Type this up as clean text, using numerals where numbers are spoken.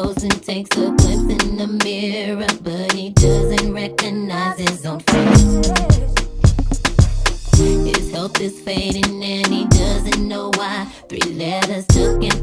goes and takes a glimpse in the mirror, but he doesn't recognize his own face. His health is fading and he doesn't know why. 3 letters took him